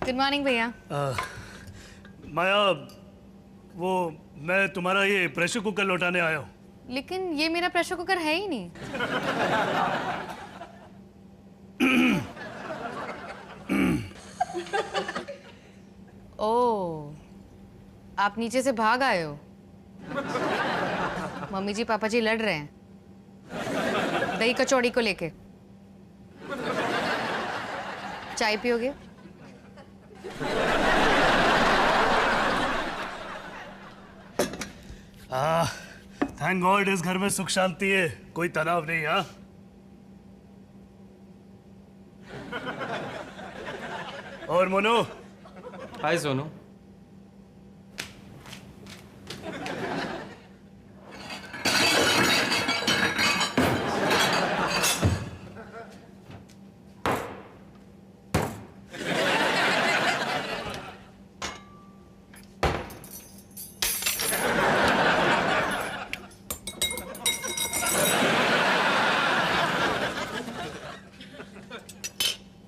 Good morning भैया। माया, वो मैं तुम्हारा ये प्रेशर कुकर लौटाने आया हूँ। लेकिन ये मेरा प्रेशर कुकर है ही नहीं। ओह, आप नीचे से भाग आए हो। मम्मी जी पापा जी लड़ रहे हैं दही कचौड़ी को लेके। चाय पियोगे? थैंक गॉड इस घर में सुख शांति है, कोई तनाव नहीं। हाँ, और मोनू। हाय सोनू।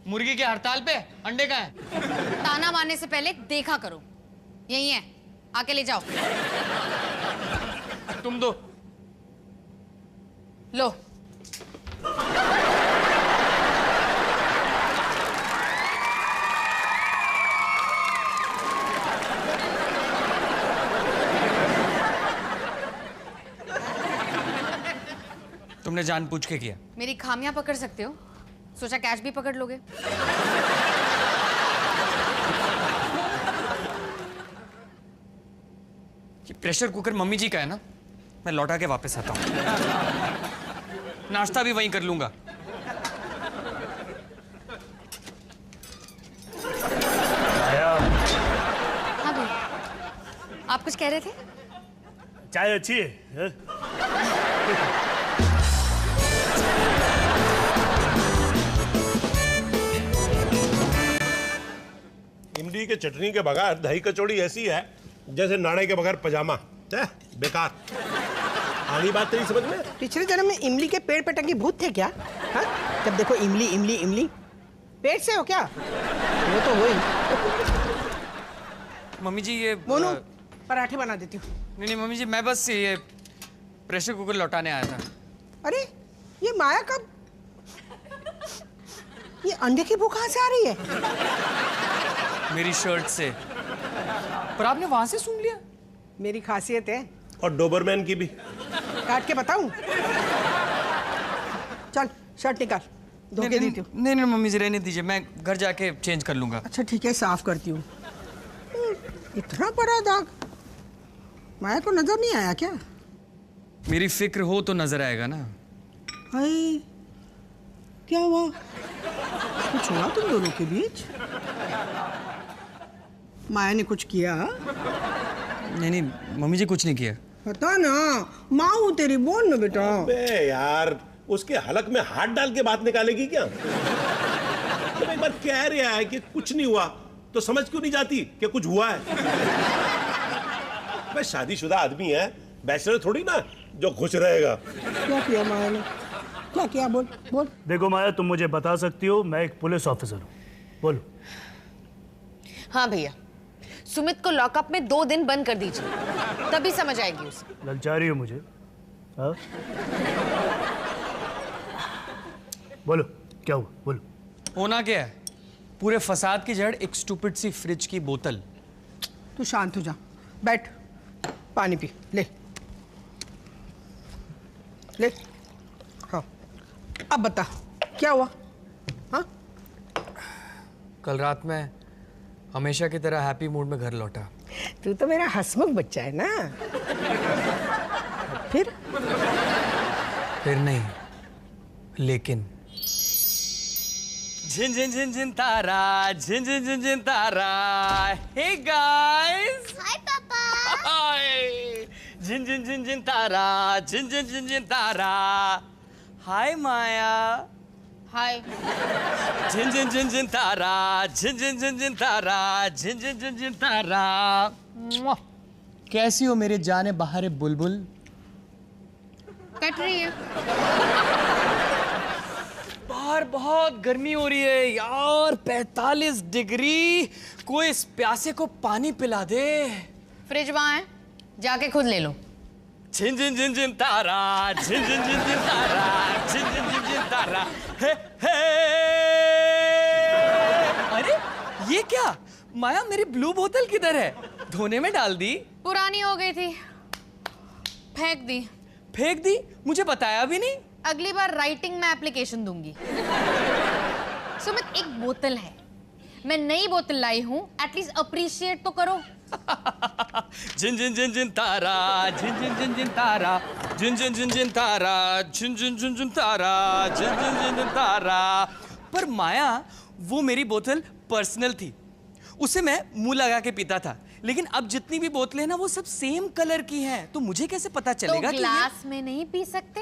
मुर्गी की हड़ताल पे अंडे का है। ताना मारने से पहले देखा करो। यही है, आके ले जाओ। तुम दो। लो। तुमने जानबूझ के किया। मेरी खामियां पकड़ सकते हो, सोचा कैश भी पकड़ लोगे। ये प्रेशर कुकर मम्मी जी का है ना, मैं लौटा के वापस आता हूँ। नाश्ता भी वहीं कर लूंगा। हाँ भाई, आप कुछ कह रहे थे? चाय अच्छी है, हाँ? इमली के चटनी के बगैर दही कचौड़ी ऐसी है जैसे नाड़े के बगैर पजामा। बेकार। आनी बात तेरी समझ में? पिछले जन्म में इमली के पेड़ पे टंगे भूत थे क्या? हाँ? जब देखो इमली इमली इमली। पेट से हो क्या? वो तो हो ही। मम्मी जी ये मोनू, पराठे बना देती हूँ। नहीं मम्मी जी, मैं बस ये प्रेशर कुकर लौटाने आया था। अरे ये माया कब? ये अंडे की भूख कहाँ से आ रही है? मेरी शर्ट से। पर आपने वहां से सूंघ लिया। मेरी खासियत है। और डोबरमैन की भी। काट के बताऊं? चल शर्ट निकाल, धो के देती हूँ। नहीं मम्मी जी, रहने दीजिए, मैं घर जाके चेंज कर लूंगा। अच्छा ठीक है, साफ करती हूँ। इतना बड़ा दाग माया को नजर नहीं आया क्या? मेरी फिक्र हो तो नजर आएगा ना। हाय, क्या हुआ? कुछ हुआ तुम दोनों के बीच? माया ने कुछ किया? नहीं मम्मी जी, कुछ नहीं किया। पता ना, माँ हूँ तेरी, बोल ना बेटा। बे यार, उसके हलक में हाथ डाल के बात निकालेगी क्या? तो एक बार कह रहा है कि कुछ नहीं हुआ तो समझ क्यों नहीं जाती कि कुछ हुआ है? मैं शादीशुदा आदमी है, बैचलर थोड़ी ना जो खुश रहेगा। क्या किया माया ने? क्या किया? बोल बोल। देखो माया, तुम मुझे बता सकती हो, मैं एक पुलिस ऑफिसर हूँ। बोलो। हाँ भैया, सुमित को लॉकअप में 2 दिन बंद कर दीजिए, तभी समझ आएगी उसे। ललचा रही हो मुझे? हाँ? बोलो क्या हुआ, बोलो। होना क्या है? पूरे फसाद की जड़ एक स्टूपिड सी फ्रिज की बोतल। तू शांत हो जा, बैठ, पानी पी, ले ले। हाँ, अब बता क्या हुआ? हाँ? कल रात में हमेशा की तरह हैप्पी मूड में घर लौटा। तू तो मेरा हंसमुख बच्चा है ना। फिर नहीं, लेकिन झिन झिन झिन झिन तारा, झिन झिन झिन झिन तारा। हे गाइस, हाय पापा। हाय। झिन झिन झिन झिन तारा, झिन झिन झिन झिन तारा। हाय माया। हाय। झिन झिन झिन झिन तारा, झिन झिन झिन झिन तारा, झिन झिन झिन झिन तारा। मुआ। कैसी हो मेरे जाने बहारे बुलबुल? कट रही है। बाहर बहुत गर्मी हो रही है यार, 45 डिग्री। कोई इस प्यासे को पानी पिला दे। फ्रिज वहां है, जाके खुद ले लो। झिन झिन झिन झिन तारा, झिन झिन झिन झिन तारा, झिन झिन झिन झिन तारा। हे हे। अरे ये क्या माया, मेरी ब्लू बोतल किधर है? धोने में डाल दी? पुरानी हो गई थी, फेंक दी। फेंक दी? मुझे बताया भी नहीं। अगली बार राइटिंग में एप्लीकेशन दूंगी। सुमित, एक बोतल है, मैं नई बोतल लाई हूं, एटलीस्ट अप्रिशिएट तो करो। झिन झिन झिन झिन तारा, झिन झिन झिन झिन तारा, झिन झिन झिन झिन तारा, झिन झिन झिन झिन तारा, झिन झिन झिन झिन तारा। पर माया, वो मेरी बोतल पर्सनल थी, उसे मैं मुंह लगा के पीता था। लेकिन अब जितनी भी बोतलें हैं ना, वो सब सेम कलर की हैं, तो मुझे कैसे पता चलेगा तो ग्लास में नहीं पी सकते?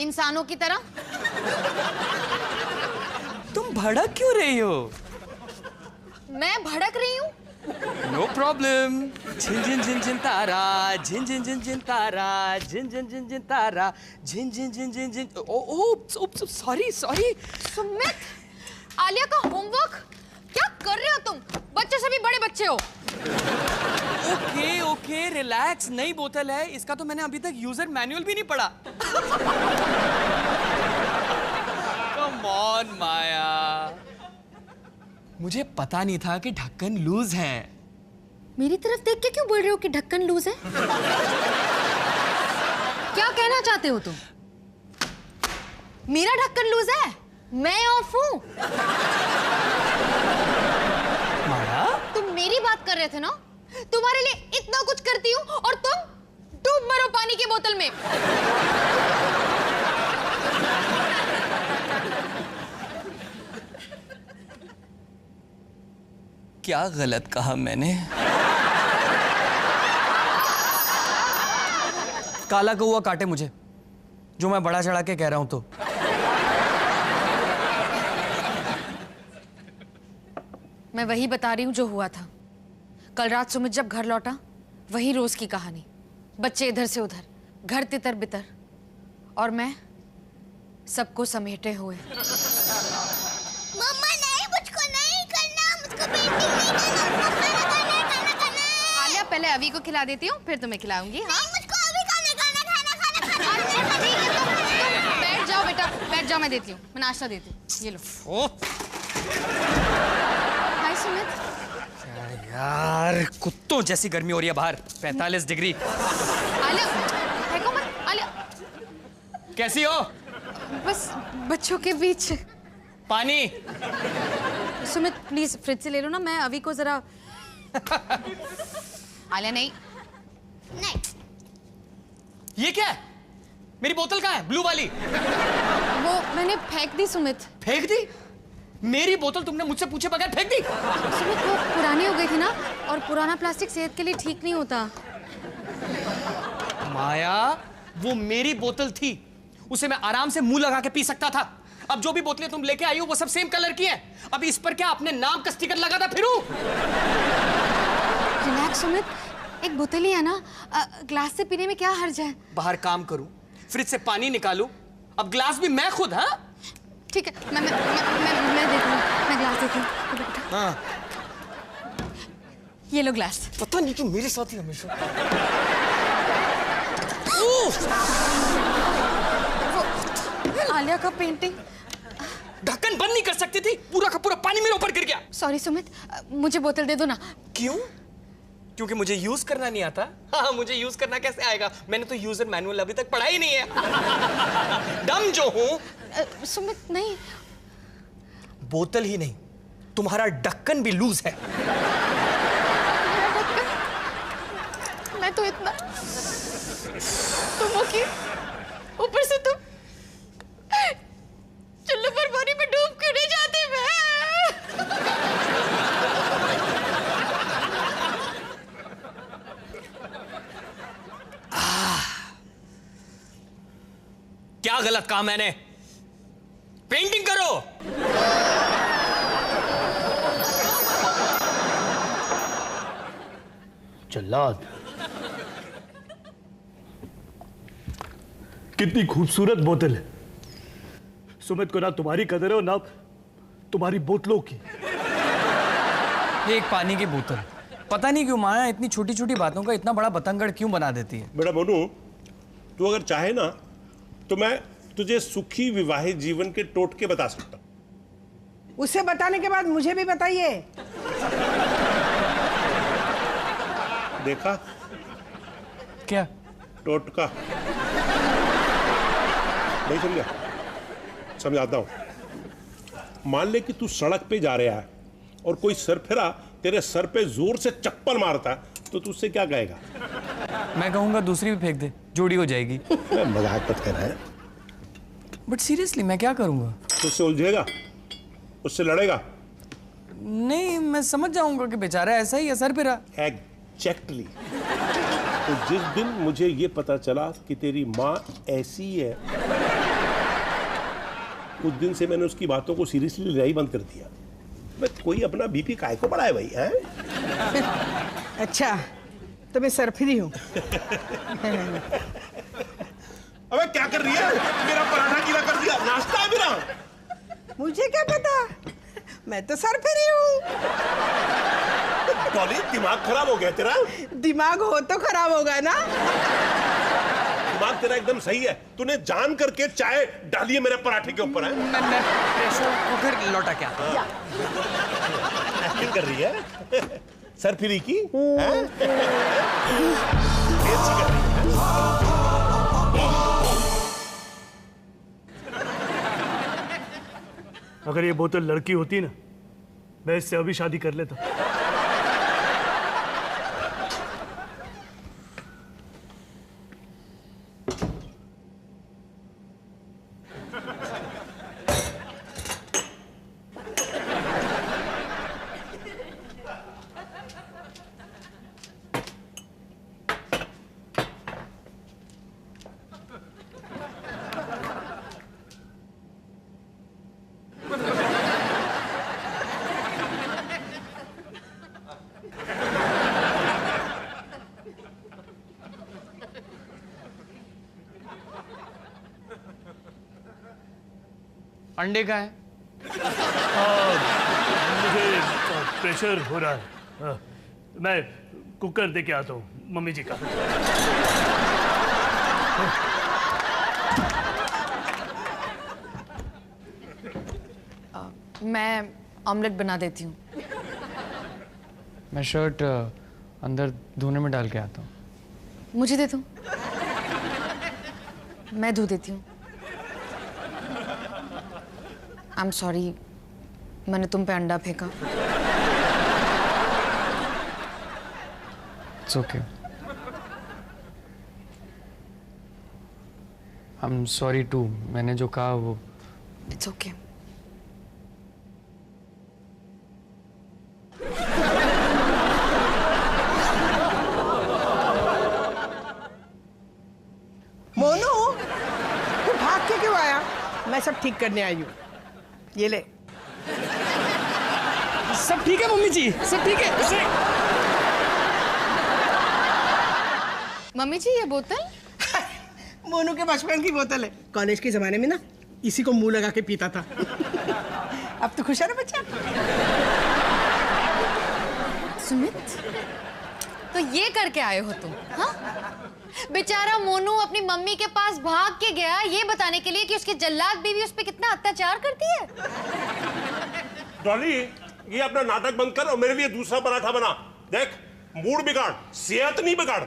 इंसानों की तरह। तुम भड़क क्यों रही हो? मैं भड़क रही हूँ? No problem. झिन झिन झिन झिन तारा, झिन झिन झिन झिन तारा, झिन झिन झिन झिन तारा, झिन झिन झिन झिन झिन। ओ सॉरी सॉरी। सुमित, आलिया का होमवर्क क्या कर रहे हो तुम? बच्चे सभी बड़े बच्चे हो। ओके ओके रिलैक्स, नई बोतल है, इसका तो मैंने अभी तक यूजर मैनुअल भी नहीं पढ़ा। कम ऑन माया, मुझे पता नहीं था कि ढक्कन लूज है। मेरी तरफ देख के क्यों बोल रहे हो कि ढक्कन लूज है? क्या कहना चाहते हो तुम? मेरा ढक्कन लूज है, मैं ऑफ हूं। माया, तुम मेरी बात कर रहे थे ना? तुम्हारे लिए इतना कुछ करती हूँ और तुम डूब मरो पानी की बोतल में। क्या गलत कहा मैंने? काला कौवा काटे मुझे, जो मैं बड़ा चढ़ा के कह रहा हूं तो। मैं वही बता रही हूँ जो हुआ था। कल रात सुमित जब घर लौटा, वही रोज की कहानी। बच्चे इधर से उधर, घर तितर बितर, और मैं सबको समेटे हुए। मम्मा नहीं, मुझको नहीं करना, मुझको पेंटिंग नहीं करना। आलिया, पहले अवी को खिला देती हूँ, फिर तुम्हें खिलाऊंगी। हाँ, मुझको अभी खाना। तुम बैठ जाओ बेटा, बैठ जाओ, मैं देती हूँ, मैं नाश्ता देती हूँ। ये लो। हाय सुमित। यार, कुत्तों जैसी गर्मी हो रही है बाहर, 45 डिग्री। आलिया, फेंको मत। आलिया, कैसी हो? बस बच्चों के बीच। पानी। सुमित प्लीज फ्रिज से ले लो ना, मैं अवी को जरा। आलिया नहीं। नहीं। ये क्या है? मेरी बोतल कहाँ है, ब्लू वाली? वो मैंने फेंक दी सुमित। फेंक दी? मेरी बोतल तुमने मुझसे पूछे बगैर फेंक दी? सुमित, वो पुरानी हो गई थी ना, और पुराना प्लास्टिक सेहत के लिए ठीक नहीं होता। माया, वो मेरी बोतल थी, उसे मैं आराम से मुंह लगा के पी सकता था। अब जो भी बोतलें तुम लेके आई हो वो सब सेम कलर की हैं। अब इस पर क्या अपने नाम का स्टिकर लगाता फिरूं? रिलैक्स सुमित, एक बोतल ही है ना, ग्लास से पीने में क्या हर्ज है? बाहर काम करूं, फ्रिज से पानी निकालूं, अब ग्लास भी मैं खुद। हाँ ठीक है, मैं देती हूँ, मैं ग्लास देती हूँ। हाँ, ये लो ग्लास। पता नहीं क्यों मेरे साथ ही हमेशा। आलिया का पेंटिंग। ढक्कन बंद नहीं कर सकती थी, पूरा का पूरा पानी मेरे ऊपर गिर गया। सॉरी सुमित, मुझे बोतल दे दो ना। क्यों? क्योंकि मुझे यूज करना नहीं आता। हाँ, मुझे यूज करना कैसे आएगा? मैंने तो यूजर मैनुअल अभी तक पढ़ा ही नहीं है। डम जो हूं। सुमित नहीं। बोतल ही नहीं, तुम्हारा ढक्कन भी लूज है। मैं तो इतना तुम की ऊपर से तुम चुल्लू पर पानी में डूब क्यों नहीं जाती? मैं क्या गलत कहा मैंने? पेंटिंग करो। जल्लाद, कितनी खूबसूरत बोतल है। सुमित को ना तुम्हारी कदर है और ना तुम्हारी बोतलों की। एक पानी की बोतल। पता नहीं क्यों माया इतनी छोटी छोटी बातों का इतना बड़ा बतंगड़ क्यों बना देती है। बेटा मोनू, तू अगर चाहे ना तो मैं तुझे सुखी विवाहित जीवन के टोटके बता सकता हूं। उसे बताने के बाद मुझे भी बताइए। देखा क्या? टोटका नहीं समझा? समझाता हूं। मान ले कि तू सड़क पे जा रहा है और कोई सरफिरा तेरे सर पे जोर से चप्पल मारता है तो तू उससे क्या कहेगा? मैं कहूंगा दूसरी भी फेंक दे, जोड़ी हो जाएगी। मजाक मत कर रहा है। बट सीरियसली मैं क्या करूंगा? तो उससे उलझेगा, उससे लड़ेगा। नहीं, मैं समझ जाऊंगा कि बेचारा ऐसा ही असर फिरा। एग्जैक्टली। तो जिस दिन मुझे ये पता चला कि तेरी माँ ऐसी है, उस दिन से मैंने उसकी बातों को सीरियसली लेना ही बंद कर दिया। मैं कोई अपना बीपी काय को बढ़ाए भाई है? अच्छा, तो मैं सरफिरी हूँ। अबे क्या कर रही है? मेरा पराठा गीला कर दिया। नाश्ता है मेरा। मुझे क्या पता, मैं तो सरफिरी हूँ। डॉली, दिमाग खराब हो गया तेरा? दिमाग हो तो खराब होगा ना। दिमाग तेरा एकदम सही है। तूने जान करके चाय डाली है मेरे पराठे के ऊपर है? मैं प्रेशर कुकर लौटा क्या? एक्टिंग कर रही है सरफिरी की हैं? ऐसी कर रही है। अगर ये बोतल लड़की होती ना, मैं इससे अभी शादी कर लेता। अंडे का है? मुझे प्रेशर हो रहा है। हाँ, मैं कुकर दे के आता हूँ मम्मी जी का। मैं ऑमलेट बना देती हूँ। मैं शर्ट अंदर धोने में डाल के आता हूँ। मुझे दे दो, मैं धो देती हूँ। आई एम सॉरी, मैंने तुम पे अंडा फेंका। It's okay. I am sorry too. मैंने जो कहा वो इट्स ओके। मोनू, तू भाग के क्यों आया? मैं सब ठीक करने आई हूँ। ये ले। सब ठीक है मम्मी जी, सब ठीक है। मम्मी जी, ये बोतल? मोनू के बचपन की बोतल है। कॉलेज के जमाने में ना इसी को मुंह लगा के पीता था। अब तो खुश है ना बच्चा? सुमित, तो ये करके आए हो तुम? हाँ, बेचारा मोनू अपनी मम्मी के पास भाग के गया ये बताने के लिए कि उसकी जल्लाद बीवी उस पर कितना अत्याचार करती है। डॉली, ये अपना नाटक बंद कर और मेरे लिए दूसरा पराठा बना। देख, मूड बिगाड़, सेहत नहीं बिगाड़।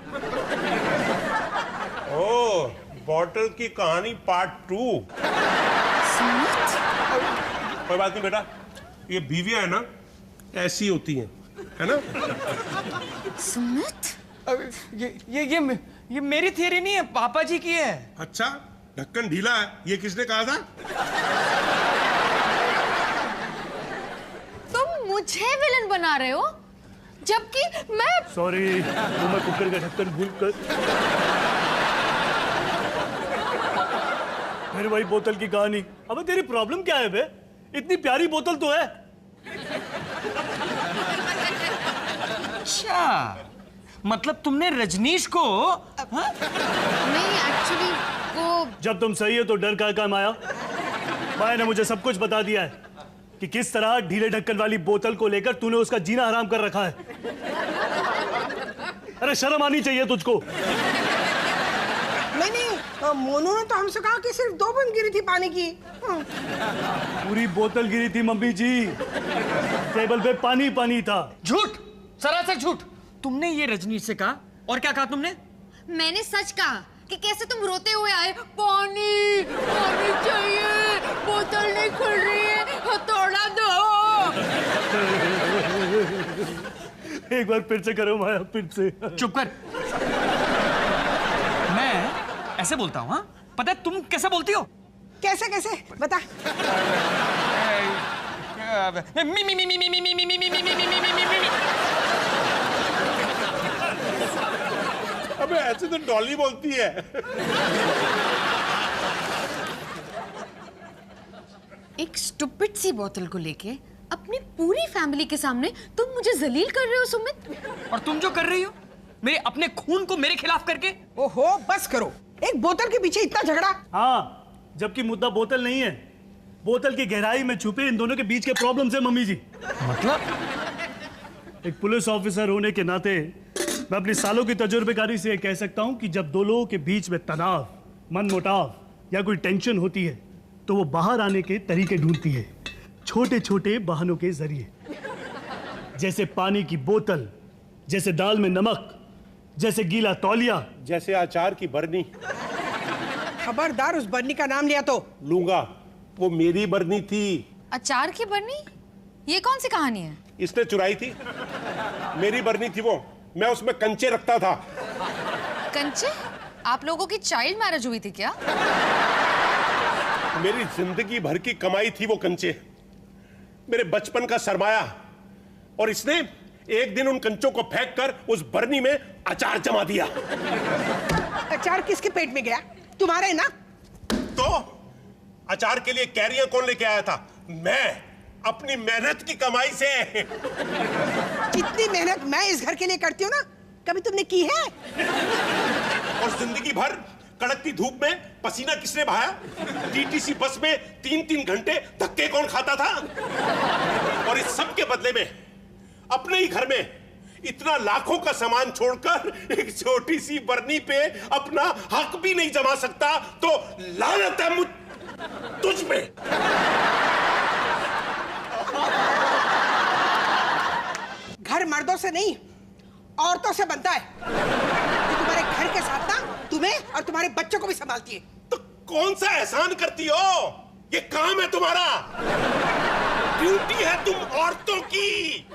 ओह, बॉटल की कहानी पार्ट 2। कोई बात नहीं बेटा, ये बीवियां है ना ऐसी होती हैं, है ना? सुमित, ये मेरी थियरी नहीं है, पापा जी की है। अच्छा, ढक्कन ढीला है, ये किसने कहा था? तुम मुझे विलन बना रहे हो जबकि मैं। सॉरी, तो मैं कुकर का ढक्कन भूल कर। फिर वही बोतल की कहानी। अबे तेरी प्रॉब्लम क्या है बे? इतनी प्यारी बोतल तो है। अच्छा, मतलब तुमने रजनीश को? हाँ? नहीं, एक्चुअली वो जब तुम सही हो तो डर का माया? माया ने मुझे सब कुछ बता दिया है कि किस तरह ढीले ढक्कन वाली बोतल को लेकर तूने उसका जीना हराम कर रखा है। अरे शर्म आनी चाहिए तुझको। नहीं, मोनू ने तो हमसे कहा कि सिर्फ 2 बूंद गिरी थी पानी की। पूरी बोतल गिरी थी मम्मी जी। टेबल पे पानी पानी था। झूठ, सरासर झूठ। तुमने ये रजनीश से कहा, और क्या कहा तुमने? मैंने सच कहा कि कैसे तुम रोते हुए आए, पानी पानी चाहिए, बोतल नहीं खुल रही है, हथौड़ा दो। एक बार फिर से करो माया, फिर से। चुप कर। मैं ऐसे बोलता हूँ, हाँ? पता है तुम कैसे बोलती हो? कैसे कैसे बता। मी मी मी मी मी मी मी मी मी मी मी मी मी। अबे ऐसे तो डॉली बोलती है। एक स्टूपिड सी बोतल को लेके अपनी पूरी फैमिली के सामने तुम मुझे जलील कर रहे हो सुमित। और तुम जो कर रही हो मेरे अपने खून को मेरे खिलाफ करके। ओहो बस करो, एक बोतल के पीछे इतना झगड़ा। हाँ, जबकि मुद्दा बोतल नहीं है, बोतल की गहराई में छुपे इन दोनों के बीच के प्रॉब्लम से मम्मी जी। मतलब एक पुलिस ऑफिसर होने के नाते मैं अपनी सालों की तजुर्बेकारी से कह सकता हूं कि जब 2 लोगों के बीच में तनाव, मनमुटाव या कोई टेंशन होती है तो वो बाहर आने के तरीके ढूंढती है, छोटे छोटे बहानों के जरिए। जैसे पानी की बोतल, जैसे दाल में नमक, जैसे गीला तौलिया, जैसे अचार की बरनी। खबरदार उस बरनी का नाम लिया तो लूंगा, वो मेरी बरनी थी। अचार की बरनी? ये कौन सी कहानी है? इसने चुराई थी, मेरी बरनी थी वो। मैं उसमें कंचे रखता था। कंचे? आप लोगों की चाइल्ड मैरिज हुई थी क्या? मेरी जिंदगी भर की कमाई थी वो कंचे, मेरे बचपन का सरमाया। और इसने एक दिन उन कंचों को फेंक कर उस बरनी में अचार जमा दिया। अचार किसके पेट में गया? तुम्हारे ना। तो अचार के लिए कैरियर कौन लेके आया था? मैं, अपनी मेहनत की कमाई से। जितनी मेहनत मैं इस घर के लिए करती हूँ ना, कभी तुमने की है? और जिंदगी भर कड़कती धूप में पसीना किसने बहाया? टीटीसी बस में 3-3 घंटे धक्के कौन खाता था? और इस सब के बदले में अपने ही घर में इतना लाखों का सामान छोड़कर एक छोटी सी बरनी पे अपना हक भी नहीं जमा सकता, तो लानत है तुझ पे। घर मर्दों से नहीं, औरतों से बनता है। कि तुम्हारे घर के साथ ना तुम्हें और तुम्हारे बच्चों को भी संभालती है। तो कौन सा एहसान करती हो? ये काम है तुम्हारा, ड्यूटी है तुम औरतों की।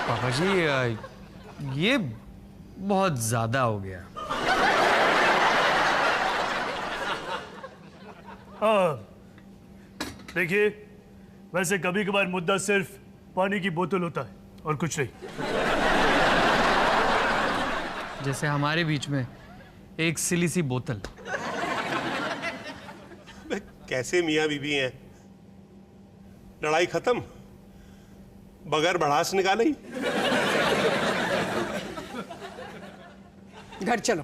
पापा जी ये बहुत ज्यादा हो गया। देखिए, वैसे कभी कभार मुद्दा सिर्फ पानी की बोतल होता है और कुछ नहीं। जैसे हमारे बीच में एक सिली सी बोतल। कैसे मियां बीबी हैं? लड़ाई खत्म बगैर भड़ास निकाले ही। घर चलो,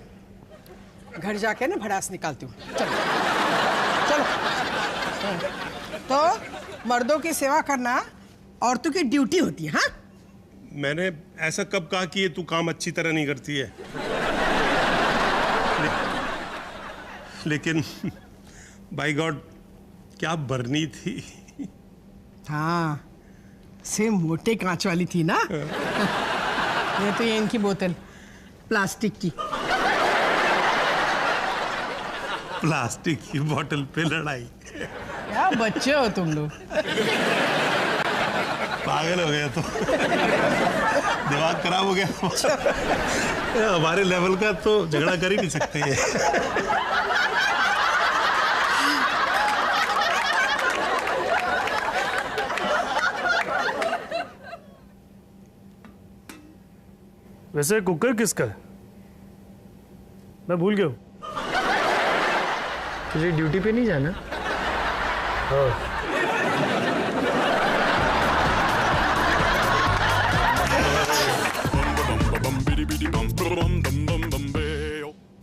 घर जाके ना भड़ास निकालती हूँ। चलो चलो। तो मर्दों की सेवा करना औरतों की ड्यूटी होती है। हाँ, मैंने ऐसा कब कहा कि ये तू काम अच्छी तरह नहीं करती है? लेकिन बाय गॉड क्या बरनी थी। हाँ, सेम मोटे कांच वाली थी ना। ये तो ये इनकी बोतल प्लास्टिक की। प्लास्टिक की बोतल पे लड़ाई। क्या बच्चे हो तुम लोग। पागल हो गया तो दिमाग खराब हो गया। हमारे लेवल का तो झगड़ा कर ही नहीं सकते ये। वैसे कुकर किसका है? मैं भूल गया हूं। तुझे ड्यूटी पे नहीं जाना?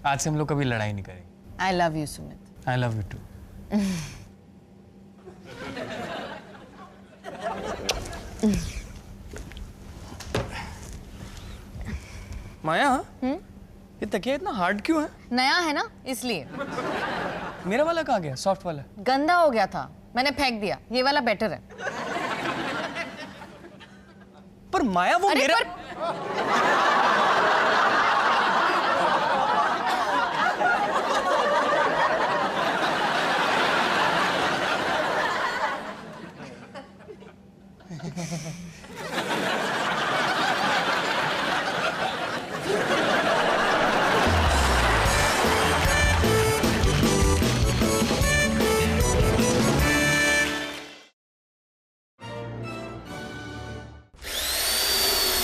आज से हम लोग कभी लड़ाई नहीं करेंगे। I love you Sumit. I love you too. Maya, ये तकिया इतना हार्ड क्यों है? नया है ना इसलिए। मेरा वाला कहाँ गया? सॉफ्ट वाला। गंदा हो गया था, मैंने फेंक दिया। ये वाला बेटर है। पर माया वो अरे मेरा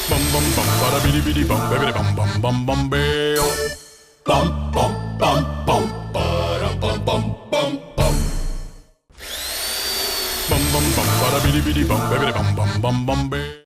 bum bum bum bada bidi bidi bum baby bum bum bum bum bayo bum bum bum bum bada bum bum bum bum bum bum bum bada bidi bidi bum baby bum bum bum bum bayo